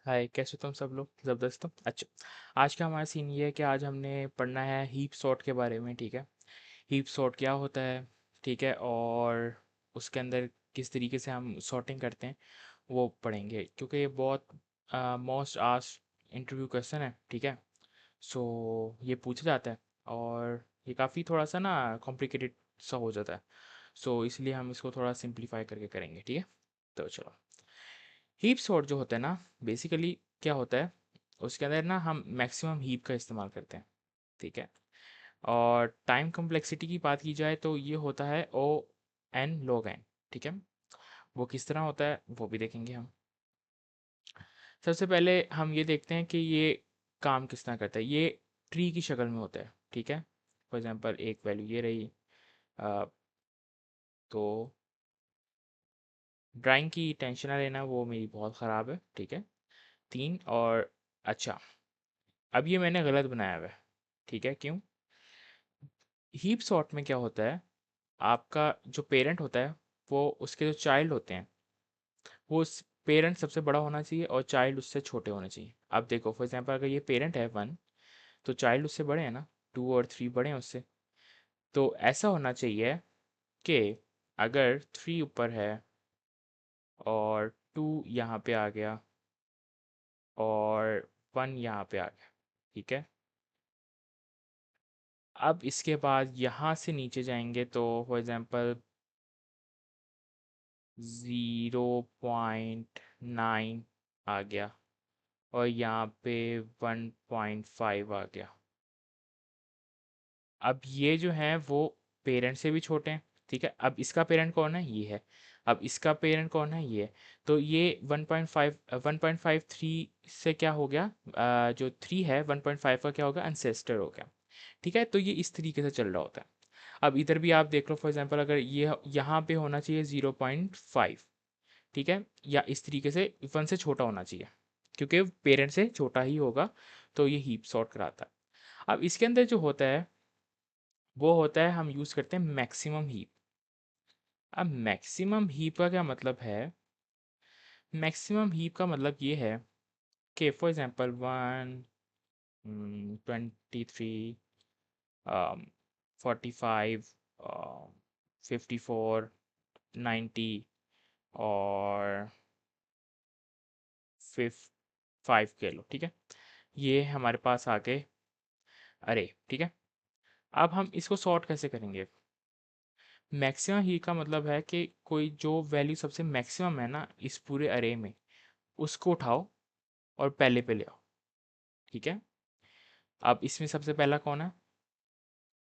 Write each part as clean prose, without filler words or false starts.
हाय, कैसे हो तुम सब लोग? ज़बरदस्त हो? अच्छा, आज का हमारा सीन ये है कि आज हमने पढ़ना है हीप सॉर्ट के बारे में। ठीक है, हीप सॉर्ट क्या होता है, ठीक है, और उसके अंदर किस तरीके से हम सॉर्टिंग करते हैं वो पढ़ेंगे, क्योंकि ये बहुत मोस्ट आस्क्ड इंटरव्यू क्वेश्चन है। ठीक है, सो ये पूछा जाता है और ये काफ़ी थोड़ा सा ना कॉम्प्लिकेटेड सा हो जाता है। सो इसलिए हम इसको थोड़ा सिंप्लीफाई करके करेंगे। ठीक है, तो चलो। हीप सॉर्ट जो होता है ना, बेसिकली क्या होता है, उसके अंदर ना हम मैक्सिमम हीप का इस्तेमाल करते हैं। ठीक है, और टाइम कम्प्लेक्सिटी की बात की जाए तो ये होता है ओ एन लॉग एन। ठीक है, वो किस तरह होता है वो भी देखेंगे हम। सबसे पहले हम ये देखते हैं कि ये काम किस तरह करता है। ये ट्री की शक्ल में होता है। ठीक है, फॉर एग्जांपल एक वैल्यू ये रही। अ, तो ड्राइंग की टेंशन ना लेना, वो मेरी बहुत ख़राब है। ठीक है, 3 और अच्छा, अब ये मैंने गलत बनाया हुआ है। ठीक है, क्यों? हीप सॉर्ट में क्या होता है, आपका जो पेरेंट होता है वो उसके जो चाइल्ड होते हैं, वो उस पेरेंट सबसे बड़ा होना चाहिए और चाइल्ड उससे छोटे होने चाहिए। अब देखो, फॉर एग्जांपल अगर ये पेरेंट है 1, तो चाइल्ड उससे बड़े हैं ना, 2 और 3 बड़े हैं उससे। तो ऐसा होना चाहिए कि अगर 3 ऊपर है और 2 यहाँ पे आ गया और 1 यहाँ पे आ गया। ठीक है, अब इसके बाद यहाँ से नीचे जाएंगे तो फॉर एग्जांपल 0.9 आ गया और यहाँ पे 1.5 आ गया। अब ये जो हैं वो पेरेंट से भी छोटे हैं। ठीक है, अब इसका पेरेंट कौन है, ये है। अब इसका पेरेंट कौन है, ये है। तो ये 1.5 1.53 से क्या हो गया, जो 3 है 1.5 का क्या होगा, अनसेस्टर हो गया। ठीक है, तो ये इस तरीके से चल रहा होता है। अब इधर भी आप देख लो, फॉर एग्जांपल अगर ये यहाँ पे होना चाहिए 0.5। ठीक है, या इस तरीके से 1 से छोटा होना चाहिए, क्योंकि पेरेंट से छोटा ही होगा, तो ये हीप सॉर्ट कराता है। अब इसके अंदर जो होता है वो होता है, हम यूज़ करते हैं मैक्सिमम हीप। अब मैक्सिमम हीप का क्या मतलब है? मैक्सिमम हीप का मतलब ये है कि फॉर एग्जांपल 1, 23, 45, 54, 90 और 5 के लो। ठीक है, ये हमारे पास आ गए अरे। ठीक है, अब हम इसको सॉर्ट कैसे करेंगे? मैक्सिमम ही का मतलब है कि कोई जो वैल्यू सबसे मैक्सिमम है ना इस पूरे अरे में, उसको उठाओ और पहले पे ले आओ। ठीक है, अब इसमें सबसे पहला कौन है,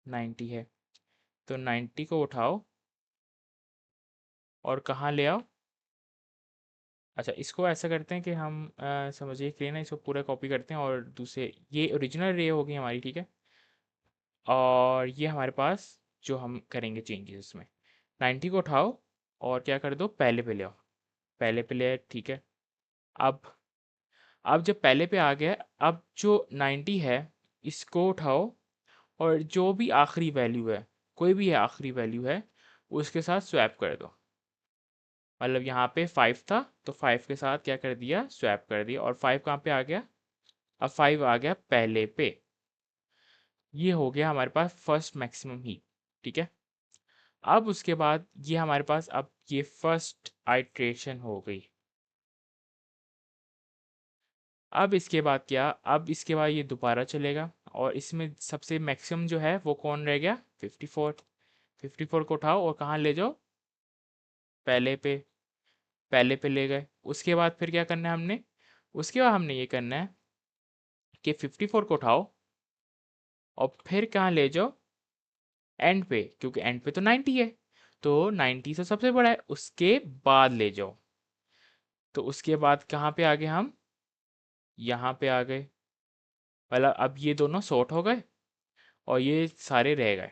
90 है, तो 90 को उठाओ और कहाँ ले आओ। अच्छा, इसको ऐसा करते हैं कि हम समझिए कि ना, इसको पूरा कॉपी करते हैं और दूसरे, ये ओरिजिनल रे होगी हमारी। ठीक है, और ये हमारे पास जो हम करेंगे चेंजेस इसमें, 90 को उठाओ और क्या कर दो, पहले पे ले आओ। पहले पे ले आए, ठीक है। अब जब पहले पे आ गया, अब जो 90 है इसको उठाओ और जो भी आखिरी वैल्यू है, कोई भी आखिरी वैल्यू है, उसके साथ स्वैप कर दो। मतलब यहाँ पे 5 था, तो 5 के साथ क्या कर दिया, स्वैप कर दिया। और 5 कहाँ पे आ गया, अब 5 आ गया पहले पे। ये हो गया हमारे पास फर्स्ट मैक्सिमम ही। ठीक है, अब उसके बाद ये हमारे पास, अब ये फर्स्ट आइट्रेशन हो गई। अब इसके बाद क्या, अब इसके बाद ये दोबारा चलेगा और इसमें सबसे मैक्सिमम जो है वो कौन रह गया, 54। 54 को उठाओ और कहाँ ले जाओ, पहले पे। पहले पे ले गए। उसके बाद फिर क्या करना है हमने, उसके बाद हमने ये करना है कि 54 को उठाओ और फिर कहाँ ले जाओ, एंड पे, क्योंकि एंड पे तो 90 है, तो 90 से सबसे बड़ा है, उसके बाद ले जाओ। तो उसके बाद कहाँ पे आ गए हम, यहाँ पे आ गए। मतलब अब ये दोनों सॉर्ट हो गए और ये सारे रह गए।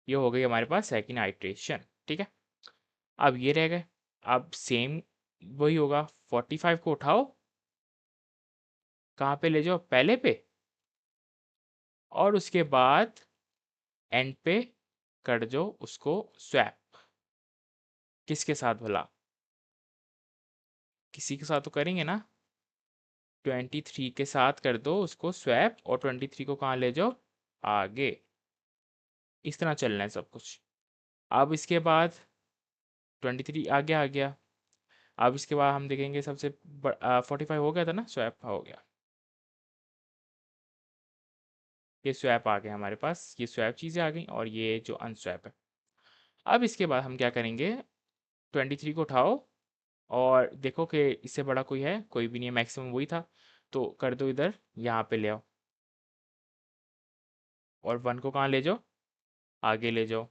ये हो गई हमारे पास सेकंड आइट्रेशन। ठीक है, अब ये रह गए। अब सेम वही होगा, 45 को उठाओ, कहाँ पे ले जाओ, पहले पे, और उसके बाद एंड पे कर दो उसको स्वैप। किसके साथ भला, किसी के साथ तो करेंगे ना। 23 के साथ कर दो उसको स्वैप, और 23 को कहाँ ले जाओ, आगे। इस तरह चलना है सब कुछ। अब इसके बाद 23 आगे आ गया। अब इसके बाद हम देखेंगे 45 हो गया था ना, स्वैप हो गया। ये स्वैप आ गया हमारे पास, ये स्वैप चीज़ें आ गई, और ये जो अनस्वैप है। अब इसके बाद हम क्या करेंगे, 23 को उठाओ और देखो कि इससे बड़ा कोई है, कोई भी नहीं है, मैक्सिमम वही था, तो कर दो इधर, यहाँ पे ले आओ, और 1 को कहाँ ले जाओ, आगे ले जाओ।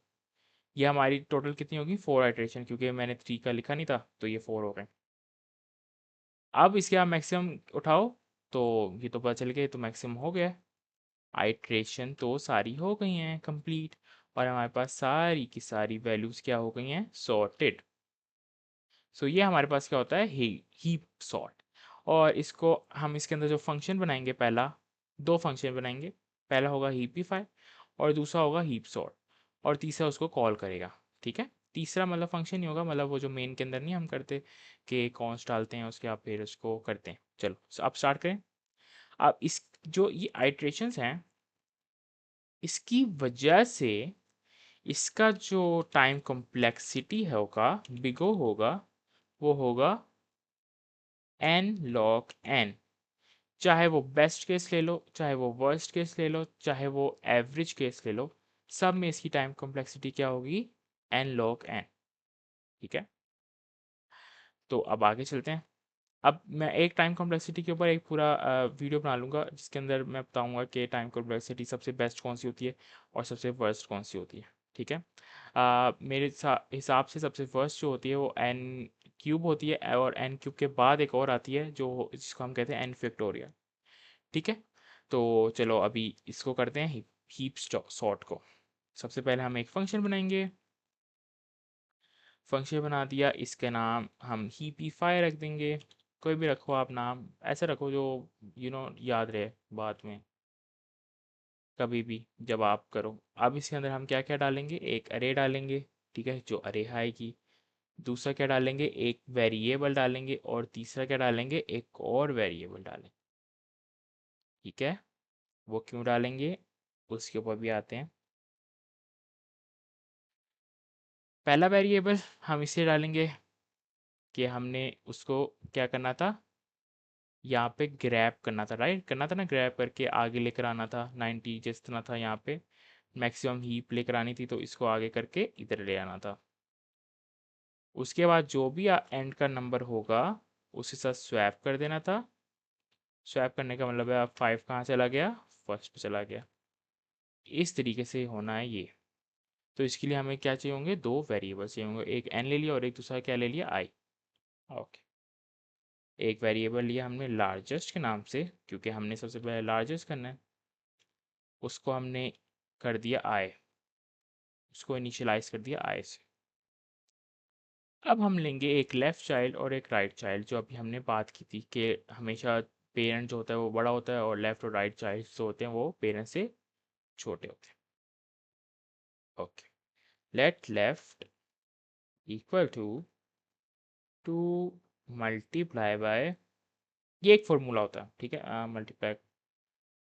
ये हमारी टोटल कितनी होगी, 4 आइट्रेशन, क्योंकि मैंने 3 का लिखा नहीं था, तो ये 4 हो गए। अब इसके आप मैक्सिमम उठाओ, तो ये तो पता चल गया, ये तो मैक्सिमम हो गया। आइट्रेशन तो सारी हो गई हैं कंप्लीट, और हमारे पास सारी की सारी वैल्यूज़ क्या हो गई हैं, सॉर्टेड। सो ये हमारे पास क्या होता है, हीप सॉर्ट। और इसको हम इसके अंदर जो फंक्शन बनाएंगे, पहला, दो फंक्शन बनाएंगे। पहला होगा हीपीफाई, और दूसरा होगा हीप सॉर्ट, और तीसरा उसको कॉल करेगा। ठीक है, तीसरा मतलब फंक्शन ही होगा, मतलब वो जो मेन के अंदर नहीं हम करते कि कॉन्स्ट डालते हैं उसके, आप फिर उसको करते हैं। चलो अब स्टार्ट करें। अब इस जो ये आइट्रेशंस हैं, इसकी वजह से इसका जो टाइम कॉम्प्लेक्सिटी होगा, बिगो होगा, वो होगा एन लॉग एन। चाहे वो बेस्ट केस ले लो, चाहे वो वर्स्ट केस ले लो, चाहे वो एवरेज केस ले लो, सब में इसकी टाइम कॉम्प्लेक्सिटी क्या होगी, एन लॉग एन। ठीक है, तो अब आगे चलते हैं। अब मैं एक टाइम कॉम्प्लेक्सिटी के ऊपर एक पूरा वीडियो बना लूँगा, जिसके अंदर मैं बताऊँगा कि टाइम कॉम्प्लेक्सिटी सबसे बेस्ट कौन सी होती है और सबसे वर्स्ट कौन सी होती है। ठीक है, मेरे हिसाब से सबसे वर्स्ट जो होती है वो एन क्यूब होती है, और एन क्यूब के बाद एक और आती है जो जिसको हम कहते हैं एन फैक्टोरियल। ठीक है, तो चलो अभी इसको करते हैं, हीप सॉर्ट को। सबसे पहले हम एक फंक्शन बनाएंगे। फंक्शन बना दिया, इसके नाम हम हीपीफाई रख देंगे। कोई भी रखो आप नाम, ऐसा रखो जो याद रहे बाद में कभी भी जब आप करो। अब इसके अंदर हम क्या क्या डालेंगे, एक अरे डालेंगे, ठीक है, जो अरे आएगी। दूसरा क्या डालेंगे, एक वेरिएबल डालेंगे, और तीसरा क्या डालेंगे, एक और वेरिएबल डालेंगे। ठीक है, वो क्यों डालेंगे उसके ऊपर भी आते हैं। पहला वेरिएबल हम इसे डालेंगे कि हमने उसको क्या करना था, यहाँ पे ग्रैब करना था, राइट, करना था ना, ग्रैब करके आगे लेकर आना था 90, जिस तरह था यहाँ पे मैक्सिमम हीप लेकर आनी थी, तो इसको आगे करके इधर ले आना था। उसके बाद जो भी एंड का नंबर होगा उसके साथ स्वैप कर देना था। स्वैप करने का मतलब है, अब 5 कहाँ चला गया, फर्स्ट पे चला गया। इस तरीके से होना है ये। तो इसके लिए हमें क्या चाहिए होंगे, दो वेरिएबल चाहिए होंगे, एक एन ले लिया और एक दूसरा क्या ले लिया, आई। ओके, एक वेरिएबल लिया हमने लार्जेस्ट के नाम से, क्योंकि हमने सबसे पहले लार्जेस्ट करना है। उसको हमने कर दिया आई, उसको इनिशियलाइज कर दिया आई से। अब हम लेंगे एक लेफ़्ट चाइल्ड और एक राइट चाइल्ड, जो अभी हमने बात की थी कि हमेशा पेरेंट जो होता है वो बड़ा होता है, और लेफ़्ट और राइट चाइल्ड जो होते हैं वो पेरेंट से छोटे होते हैं। Okay, let left equal to 2 multiply by, ये एक फॉर्मूला होता है, ठीक है, multiply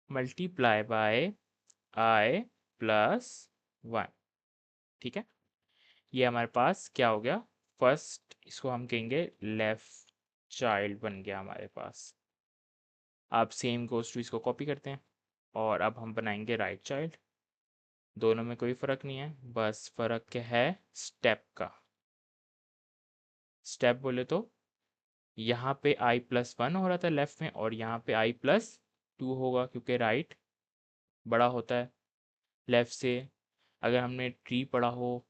multiply by I plus 1। ठीक है, ये हमारे पास क्या हो गया, फर्स्ट इसको हम कहेंगे लेफ्ट चाइल्ड बन गया हमारे पास। अब सेम गोज टू इसको कॉपी करते हैं, और अब हम बनाएंगे राइट चाइल्ड। दोनों में कोई फ़र्क नहीं है, बस फ़र्क क्या है, स्टेप का। स्टेप बोले तो यहाँ पे i+1 हो रहा था लेफ्ट में, और यहाँ पे i+2 होगा, क्योंकि राइट बड़ा होता है लेफ्ट से। अगर हमने ट्री पढ़ा हो,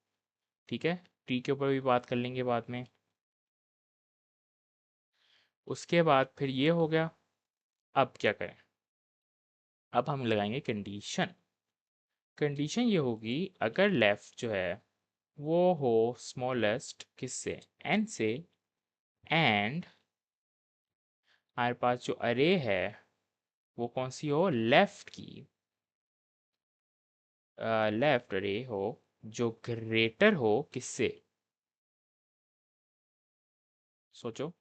ठीक है, ट्री के ऊपर भी बात कर लेंगे बाद में। उसके बाद फिर ये हो गया। अब क्या करें, अब हम लगाएंगे कंडीशन। कंडीशन ये होगी, अगर लेफ्ट जो है वो हो स्मॉलेस्ट किससे, एन से, एंड हमारे पास जो अरे है वो कौन सी हो, लेफ्ट की, लेफ्ट अरे हो जो ग्रेटर हो किससे, सोचो,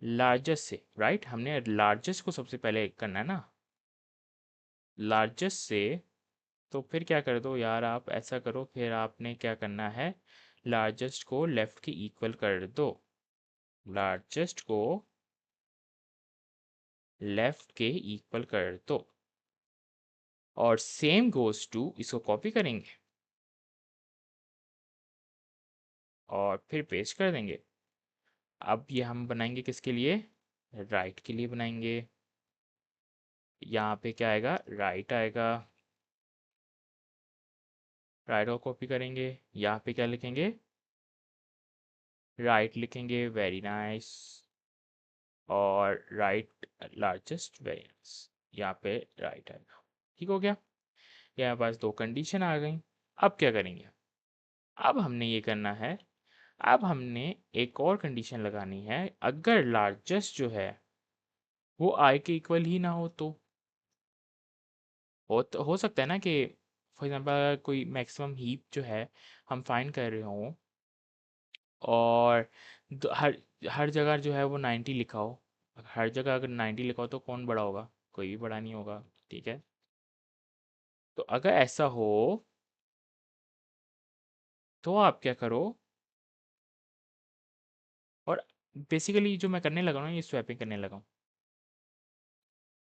लार्जेस्ट से, राइट, हमने लार्जेस्ट को सबसे पहले करना है ना, लार्जेस्ट से। तो फिर क्या कर दो यार, आप ऐसा करो, फिर आपने क्या करना है, लार्जेस्ट को लेफ्ट के इक्वल कर दो, लार्जेस्ट को लेफ्ट के इक्वल कर दो, और सेम गोज टू, इसको कॉपी करेंगे और फिर पेस्ट कर देंगे। अब ये हम बनाएंगे किसके लिए, राइट के लिए बनाएंगे। यहाँ पे क्या आएगा, राइट आएगा, राइट को कॉपी करेंगे, यहाँ पे क्या लिखेंगे, राइट लिखेंगे, वेरी नाइस, और राइट लार्जेस्ट वेरी नाइस, यहाँ पे राइट आएगा। ठीक हो गया, ये हमारे पास दो कंडीशन आ गई। अब क्या करेंगे, अब हमने ये करना है, अब हमने एक और कंडीशन लगानी है, अगर लार्जेस्ट जो है वो आई के इक्वल ही ना हो तो, हो सकता है ना कि फॉर एग्जांपल कोई मैक्सिमम हीप जो है हम फाइंड कर रहे हो, और हर हर जगह जो है वो 90 लिखा हो, हर जगह अगर 90 लिखा हो तो कौन बड़ा होगा, कोई भी बड़ा नहीं होगा, ठीक है। तो अगर ऐसा हो तो आप क्या करो, और बेसिकली जो मैं करने लगा हूँ ना, ये स्वैपिंग करने लगा हूँ,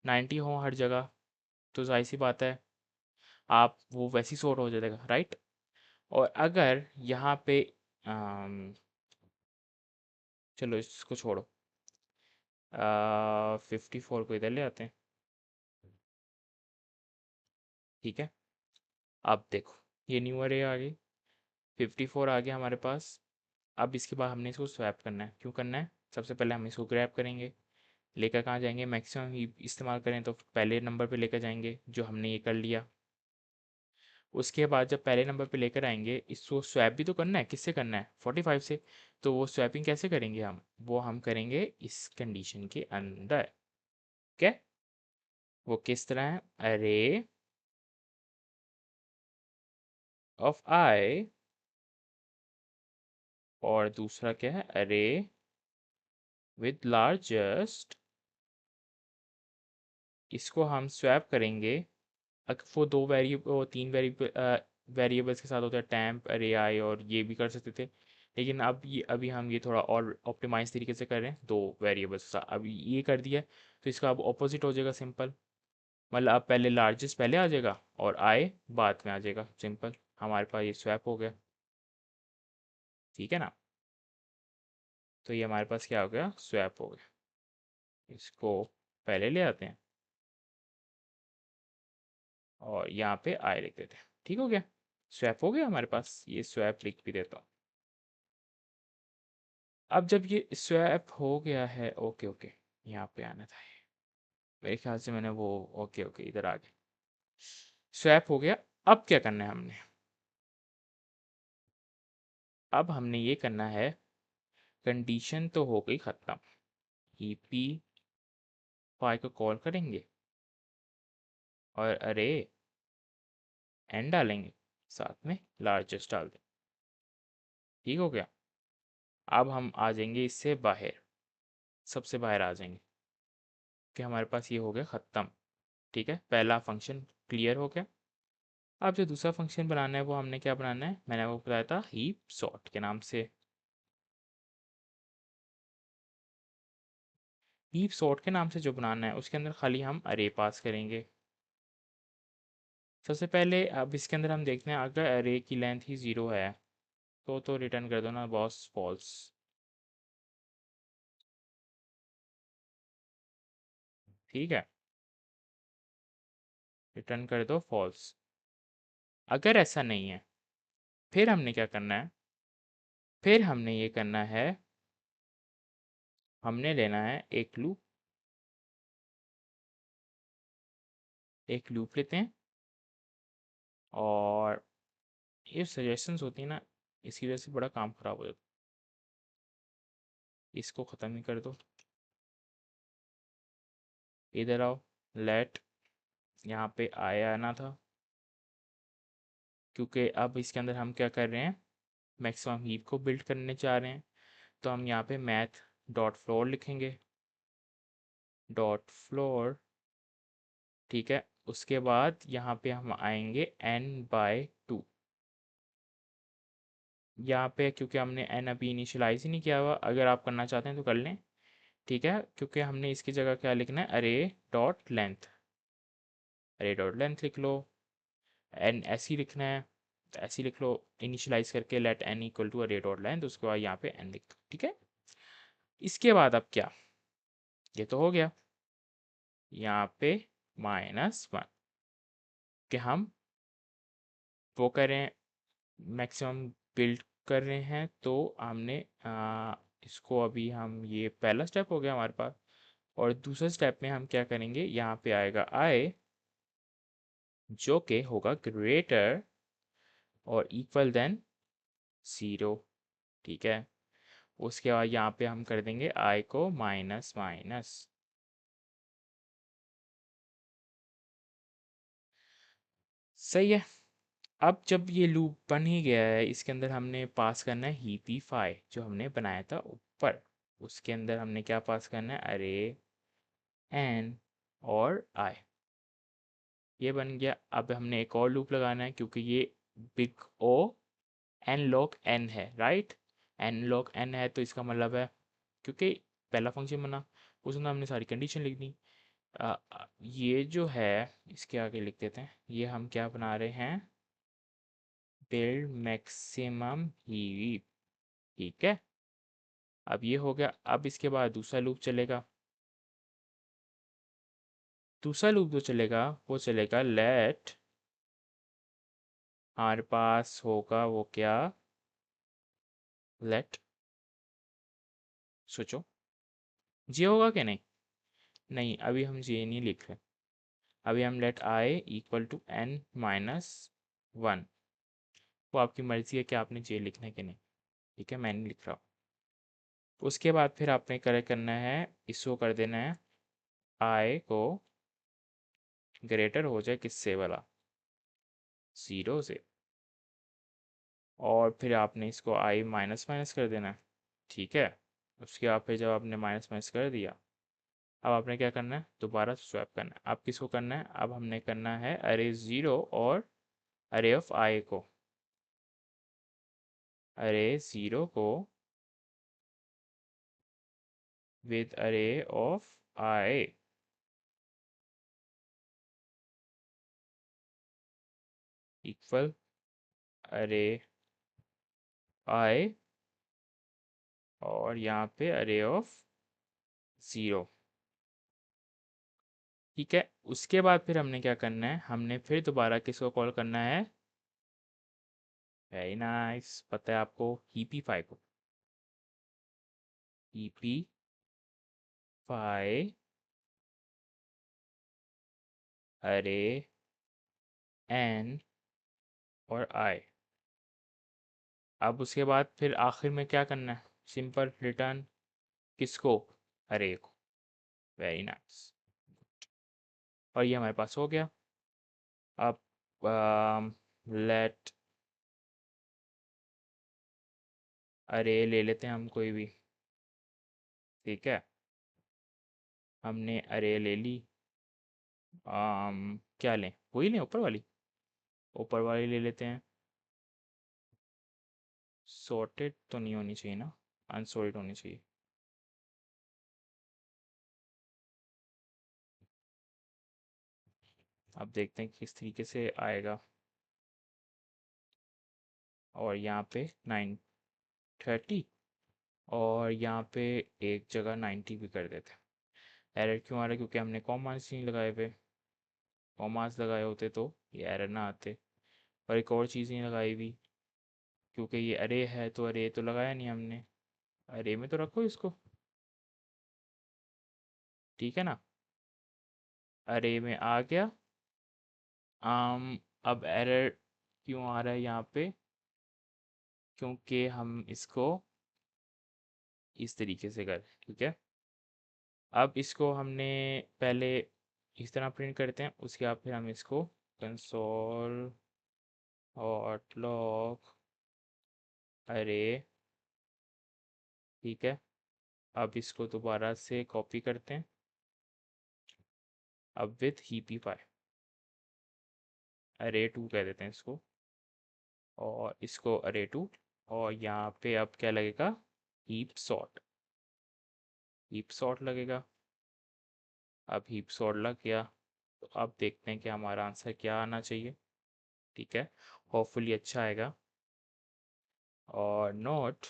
90 हो हर जगह, तो जाहिर सी बात है आप वो वैसी सॉर्ट हो जाएगा, राइट। और अगर यहाँ पे चलो इसको छोड़ो, 54 को इधर ले आते हैं, ठीक है। अब देखो, ये न्यू अरे आ गई, 54 आ गया हमारे पास। अब इसके बाद हमने इसको स्वैप करना है, क्यों करना है, सबसे पहले हम इसको ग्रैब करेंगे, लेकर कहाँ जाएंगे, मैक्सिमम ही इस्तेमाल करें तो पहले नंबर पे लेकर जाएंगे, जो हमने ये कर लिया। उसके बाद जब पहले नंबर पे लेकर आएंगे, इसको स्वैप भी तो करना है, किससे करना है, 45 से। तो वो स्वैपिंग कैसे करेंगे हम, वो हम करेंगे इस कंडीशन के अंदर, क्या, वो किस तरह है, अरे ऑफ आई, और दूसरा क्या है, अरे विद लार्जेस्ट, इसको हम स्वैप करेंगे। वो दो वेरिएबल, वो तीन वेरिएबल वेरिएबल्स के साथ होता है, टैम्प, अरे आई, और ये भी कर सकते थे, लेकिन अब ये अभी हम ये थोड़ा और ऑप्टिमाइज तरीके से कर रहे हैं, दो वेरिएबल्स के साथ। अब ये कर दिया है, तो इसका अब ऑपोजिट हो जाएगा, सिंपल, मतलब अब पहले लार्जेस्ट पहले आ जाएगा और आई बाद में आ जाएगा, सिंपल, हमारे पास ये स्वैप हो गया, ठीक है ना। तो ये हमारे पास क्या हो गया, स्वैप हो गया। इसको पहले ले आते हैं और यहाँ पे आई लिख देते हैं, ठीक हो गया, स्वैप हो गया हमारे पास, ये स्वैप लिख भी देता हूँ। अब जब ये स्वैप हो गया है, ओके ओके, यहाँ पे आना था ये, मेरे ख्याल से मैंने वो, ओके ओके इधर आ गया, स्वैप हो गया। अब क्या करना है हमने, अब हमने ये करना है, कंडीशन तो हो गई ख़त्म, ई पी फाइव को कॉल करेंगे और अरे एन डालेंगे, साथ में लार्जेस्ट डाल दें, ठीक हो गया। अब हम आ जाएंगे इससे बाहर, सबसे बाहर आ जाएंगे, कि हमारे पास ये हो गया ख़त्म, ठीक है, पहला फंक्शन क्लियर हो गया। अब जो दूसरा फंक्शन बनाना है वो हमने क्या बनाना है, मैंने वो बताया था हीप सॉर्ट के नाम से। हीप सॉर्ट के नाम से जो बनाना है उसके अंदर खाली हम अरे पास करेंगे। सबसे पहले अब इसके अंदर हम देखते हैं, अगर अरे की लेंथ ही 0 है तो रिटर्न कर दो ना बॉस, फॉल्स, ठीक है, रिटर्न कर दो फॉल्स। अगर ऐसा नहीं है, फिर हमने क्या करना है, फिर हमने ये करना है, हमने लेना है एक लूप, एक लूप लेते हैं, और ये सजेशंस होती है ना, इसकी वजह से बड़ा काम खराब हो जाता है, इसको ख़त्म ही कर दो, इधर आओ, लेट, यहाँ पे आया आना था, क्योंकि अब इसके अंदर हम क्या कर रहे हैं, मैक्सिमम हीप को बिल्ड करने जा रहे हैं, तो हम यहाँ पे मैथ डॉट फ्लोर लिखेंगे, डॉट फ्लोर, ठीक है। उसके बाद यहाँ पे हम आएंगे n/2। यहाँ पे क्योंकि हमने n अभी इनिशियलाइज ही नहीं किया हुआ, अगर आप करना चाहते हैं तो कर लें, ठीक है। क्योंकि हमने इसकी जगह क्या लिखना है, अरे डॉट लेंथ, अरे डॉट लेंथ लिख लो। एन ऐसे ही लिखना है तो ऐसे ही लिख लो, इनिशियलाइज करके लेट n इक्वल टू अरे डॉट लेंथ, उसके बाद यहाँ पे n लिख दो, ठीक है। इसके बाद अब क्या, ये तो हो गया। यहाँ पे -1 कि हम वो करें, मैक्सिमम बिल्ड कर रहे हैं, तो हमने इसको अभी हम, ये पहला स्टेप हो गया हमारे पास। और दूसरे स्टेप में हम क्या करेंगे, यहाँ पे आएगा i जो कि होगा ग्रेटर और इक्वल देन 0, ठीक है। उसके बाद यहाँ पे हम कर देंगे i को माइनस माइनस। सही है। अब जब ये लूप बन ही गया है, इसके अंदर हमने पास करना है हीपीफाई जो हमने बनाया था ऊपर। उसके अंदर हमने क्या पास करना है, अरे एन और आई, ये बन गया। अब हमने एक और लूप लगाना है क्योंकि ये big O N log N है, राइट। एन लॉग एन है तो इसका मतलब है, क्योंकि पहला फंक्शन बना उसमें हमने सारी कंडीशन लिख दी। ये जो है इसके आगे लिख देते हैं, ये हम क्या बना रहे हैं, बिल्ड मैक्सिमम हीप, ठीक है। अब ये हो गया। अब इसके बाद दूसरा लूप चलेगा। दूसरा लूप जो चलेगा वो चलेगा लेट, हमारे पास होगा वो क्या, लेट, सोचो जी होगा कि नहीं। नहीं, अभी हम जी नहीं लिख रहे। अभी हम late I equal to n-1। वो आपकी मर्जी है कि आपने जे लिखना है कि नहीं, ठीक है, मैं नहीं लिख रहा हूँ। उसके बाद फिर आपने करे करना है, इसको कर देना है आई को ग्रेटर हो जाए किससे वाला, 0 से। और फिर आपने इसको आई माइनस माइनस कर देना है, ठीक है। उसके बाद फिर जब आपने माइनस माइनस कर दिया, अब आपने क्या करना है, दोबारा स्वैप करना है। अब किसको करना है, अब हमने करना है अरे 0 और अरे ऑफ आई को, अरे 0 को विद अरे ऑफ आई इक्वल अरे आई, और यहाँ पे अरे ऑफ 0, ठीक है। उसके बाद फिर हमने क्या करना है, हमने फिर दोबारा किसको कॉल करना है, वेरी नाइस, पता है आपको, हीपीफाई को। हीपीफाई अरे एन और आई। अब उसके बाद फिर आखिर में क्या करना है, सिंपल रिटर्न किसको, अरे को, वेरी नाइस। और ये हमारे पास हो गया। अब लेट अरे ले लेते हैं हम कोई भी, ठीक है। हमने अरे ले ली, क्या लें, वही लें ऊपर वाली, ऊपर वाली ले लेते हैं। सॉर्टेड तो नहीं होनी चाहिए ना, अनसॉर्टेड होनी चाहिए। अब देखते हैं किस तरीके से आएगा। और यहाँ पे 930, और यहाँ पे एक जगह 90 भी कर देते हैं। एरर क्यों आ रहा है, क्योंकि हमने कॉमास नहीं लगाए हुए। कॉमास लगाए होते तो ये एरर ना आते। और एक और चीज़ नहीं लगाई हुई, क्योंकि ये अरे है तो अरे तो लगाया नहीं हमने, अरे में तो रखो इसको, ठीक है ना। अरे में आ गया। अब एरर क्यों आ रहा है यहाँ पे, क्योंकि हम इसको इस तरीके से कर, ठीक है। अब इसको हमने पहले इस तरह प्रिंट करते हैं, उसके बाद फिर हम इसको कंसोल और लॉग अरे, ठीक है। अब इसको दोबारा से कॉपी करते हैं, अब विथ हीपीफाई, अरे टू कह देते हैं इसको, और इसको अरे टू, और यहाँ पे अब क्या लगेगा, हीप सॉर्ट लगेगा। अब हीप सॉर्ट लग गया, तो अब देखते हैं कि हमारा आंसर क्या आना चाहिए। ठीक है, होपफुली अच्छा आएगा। और note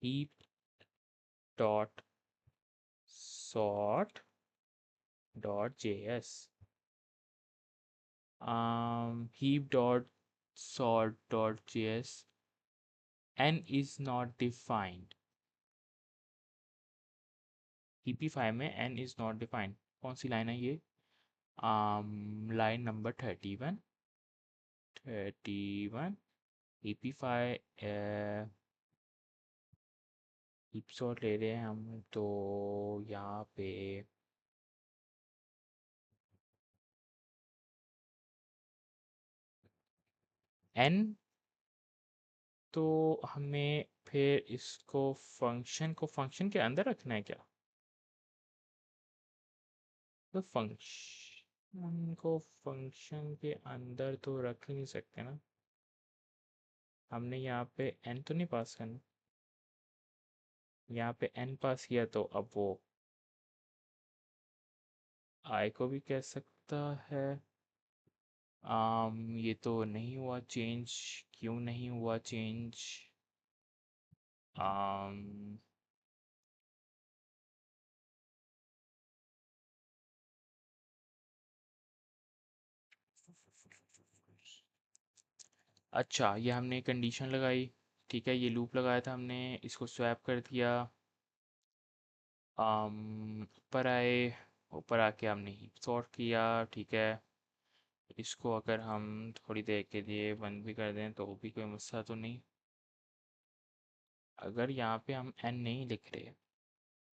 heap dot sort dot JS, heap dot sort dot js, n is not defined, ep5 में n is not defined। कौन सी लाइन है ये, line number 31 ep5 heap sort ले रहे हैं हम, तो यहाँ पे n, तो हमें फिर इसको फंक्शन के अंदर रखना है क्या, तो फंक्शन को फंक्शन के अंदर तो रख ही नहीं सकते ना, हमने यहाँ पे n तो नहीं पास करना, यहाँ पे n पास किया तो अब वो i को भी कह सकता है। ये तो नहीं हुआ चेंज, क्यों नहीं हुआ चेंज, आम अच्छा, ये हमने कंडीशन लगाई, ठीक है, ये लूप लगाया था हमने, इसको स्वैप कर दिया, ऊपर आए, ऊपर आके हमने हीप सॉर्ट किया, ठीक है। इसको अगर हम थोड़ी देर के लिए बंद भी कर दें तो भी कोई मसला तो नहीं, अगर यहाँ पे हम n नहीं लिख रहे,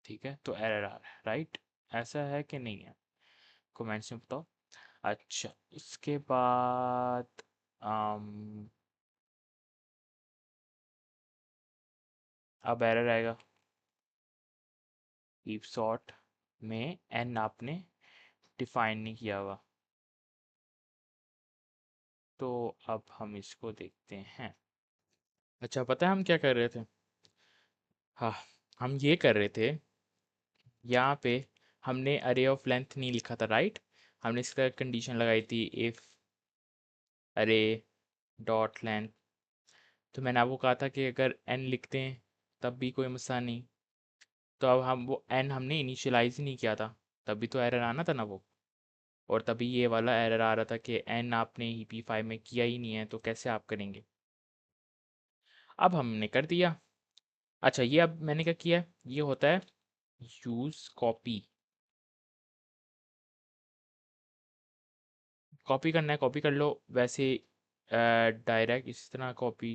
ठीक है, तो एरर आ रहा है, राइट, ऐसा है कि नहीं है, कमेंट्स में बताओ। अच्छा, उसके बाद अम, अब एरर आएगा, हीप सॉर्ट में n आपने डिफाइन नहीं किया हुआ, तो अब हम इसको देखते हैं। अच्छा, पता है हम क्या कर रहे थे, हाँ, हम ये कर रहे थे, यहाँ पे हमने अरे ऑफ लेंथ नहीं लिखा था, राइट, हमने इसका कंडीशन लगाई थी इफ अरे डॉट लेंथ, तो मैंने आपको कहा था कि अगर n लिखते हैं तब भी कोई मसला नहीं, तो अब हम वो n हमने इनिशियलाइज ही नहीं किया था, तभी तो एरर आना था ना वो, और तभी ये वाला एरर आ रहा था कि n आपने ही p5 में किया ही नहीं है, तो कैसे आप करेंगे। अब हमने कर दिया। अच्छा, ये अब मैंने क्या किया है, ये होता है यूज़ कॉपी, कॉपी करना है कॉपी कर लो, वैसे डायरेक्ट इस तरह कॉपी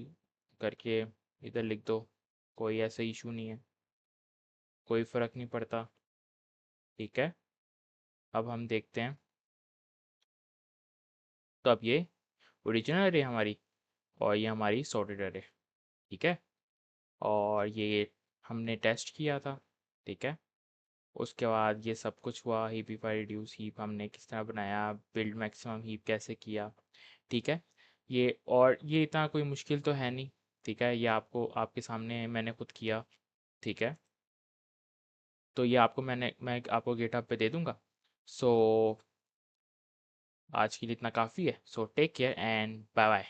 करके इधर लिख दो, कोई ऐसा इशू नहीं है, कोई फ़र्क नहीं पड़ता, ठीक है। अब हम देखते हैं, तो अब ये ओरिजिनल अरे हमारी, और ये हमारी सॉर्टेड अरे, ठीक है, और ये हमने टेस्ट किया था, ठीक है। उसके बाद ये सब कुछ हुआ, हीपीफाई रिड्यूस हीप हमने किस तरह बनाया, बिल्ड मैक्सिमम हीप कैसे किया, ठीक है। ये और ये इतना कोई मुश्किल तो है नहीं, ठीक है, ये आपको आपके सामने मैंने खुद किया, ठीक है। तो ये आपको मैं आपको गिटहब पे दे दूंगा। सो आज के लिए इतना काफ़ी है, so take care and bye bye.